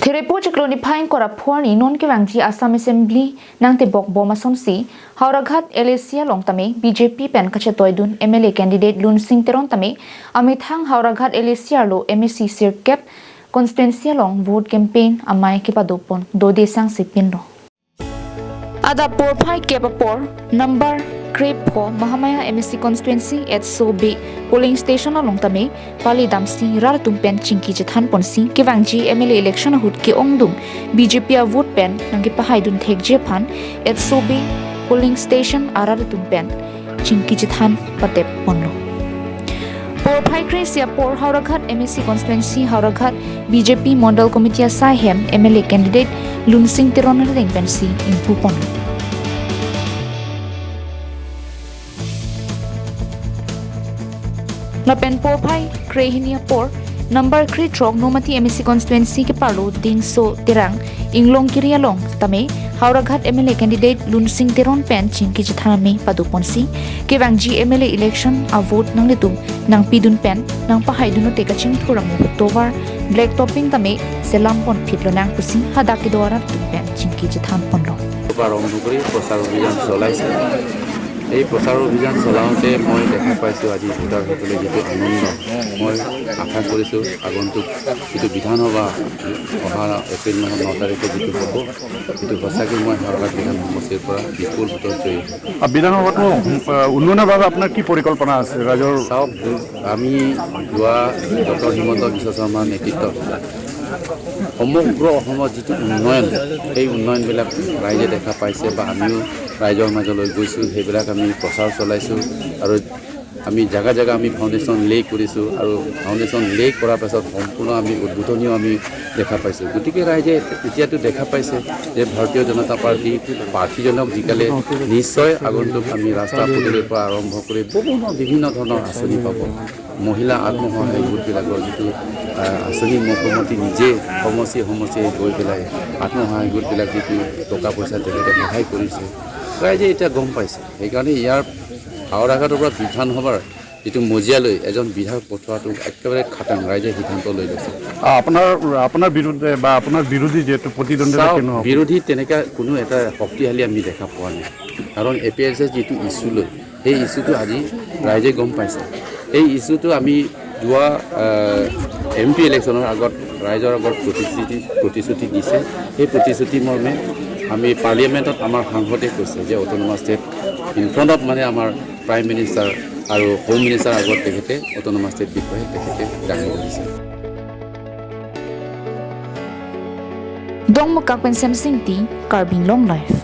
Therepo chiklonifying koraphuani non kewangji Assam Assembly nangte bokboma sonsi Howraghat LAC longtame BJP pen kachetoi MLA candidate Lunsing Teron tame amithang Howraghat LAC lo MSC sirkep constituency long vote campaign amei kepado pon do desang sipinro ada porphai kepapor number Crepe ko Mahamaya MSC constituency at Sobe polling station longtame pali damsi rar tumpen chingki jethan ponsi kewangji MLA election hut ki ongdung BJP vote pen nangki pahaidun thek jephan at Sobe polling station arar tumpen chingki jethan patep ponlo porphai kresia por Howraghat MSC constituency Howraghat BJP model committee sahem MLA candidate Lunsing Teron reng pensi impu pon Napen porphai krehinia por number kri trok nomati MSC constituency ke parlo ding so terang inglong kirialong tame Howraghat MLA candidate Lunsing Teron pen chingki jithanami paduponsi kewangji MLA election a vote nang litum nang pidun pen nang pahaidun te kaching thurang tovar black topping tame selam pon phitlo nang pusi hadaki dwara pen chingki jithan ponlo barong dugri প্রচার অভিযান চলাইছে এই প্রচার অভিযান চলাওঁতে মই দেখা পাইছোঁ আজি ভোটাৰসকলে যিটো আনন্দ মই আশা কৰিছোঁ আগন্তুক যিটো বিধানসভা অহা এপ্ৰিল মাহৰ 9 তাৰিখে যিটো হ'ব সেইটো সঁচাকৈ মই হৰঘাট বিধান সমষ্টিৰ পৰা বিপুল ভোটত জয়ী বিধানসভাটো উন্নয়নৰ বাবে আপোনাৰ কি পৰিকল্পনা আছে ৰাজ্যৰ চাওক আমি যোৱা ডক্টৰ হিমন্ত বিশ্ব শৰ্মাৰ নেতৃত্বত সমগ্ৰ অসমত যিটো উন্নয়ন সেই উন্নয়নবিলাক ৰাইজে দেখা পাইছে বা আমিও ৰাইজৰ মাজলৈ গৈছোঁ সেইবিলাক আমি প্ৰচাৰ চলাইছোঁ আৰু আমি জাগা জাগা আমি ফাউণ্ডেশ্যন লে কৰিছোঁ আৰু ফাউণ্ডেশ্যন লে কৰাৰ পাছত সম্পূৰ্ণ আমি উদ্বোধনীও আমি দেখা পাইছোঁ গতিকে ৰাইজে এতিয়াতো দেখা পাইছে যে ভাৰতীয় জনতা পাৰ্টি প্ৰাৰ্থীজনক জিকালে নিশ্চয় আগন্তুক আমি ৰাস্তা পদূলিৰ পৰা আৰম্ভ কৰি বিভিন্ন ধৰণৰ আঁচনি পাব মহিলা আত্মসহায়ক গোটবিলাকৰ যিটো আঁচনি মুখ্যমন্ত্ৰী নিজে সমষ্টি গৈ পেলাই আত্মসহায়ক গোটবিলাক যিটো টকা পইচা তেখেতে সহায় কৰিছে ৰাইজে এতিয়া গম পাইছে সেইকাৰণে ইয়াৰ হাওৰাঘাটৰ পৰা বিধানসভাৰ যিটো মজিয়ালৈ এজন বিধায়ক পঠোৱাটো একেবাৰে খাটাং ৰাইজে সিদ্ধান্ত লৈ লৈছে আপোনাৰ বিৰুদ্ধে বা আপোনাৰ বিৰোধী যিহেতু প্ৰতিদ্বন্দ্বিতা বিৰোধী তেনেকুৱা কোনো এটা শক্তিশালী আমি দেখা পোৱা নাই কাৰণ APSS যিটো ইছ্যু লৈ সেই ইছ্যুটো আজি ৰাইজে গম পাইছে এই ইছ্যুটো আমি যোৱা MP ইলেকশ্যনৰ আগত ৰাইজৰ আগত প্ৰতিশ্ৰুতি দিছে সেই প্ৰতিশ্ৰুতি মৰ্মে আমি পাৰ্লিয়ামেণ্টত আমাৰ সাংসদে কৈছে যে autonomous state in front of মানে আমাৰ প্ৰাইম মিনিষ্টাৰ আৰু হোম মিনিষ্টাৰ আগত তেখেতে অট'নমাছ ষ্টেট বিষয়ে তেখেতে দাঙি ধৰিছে Dong makakwen sem singti carbing long life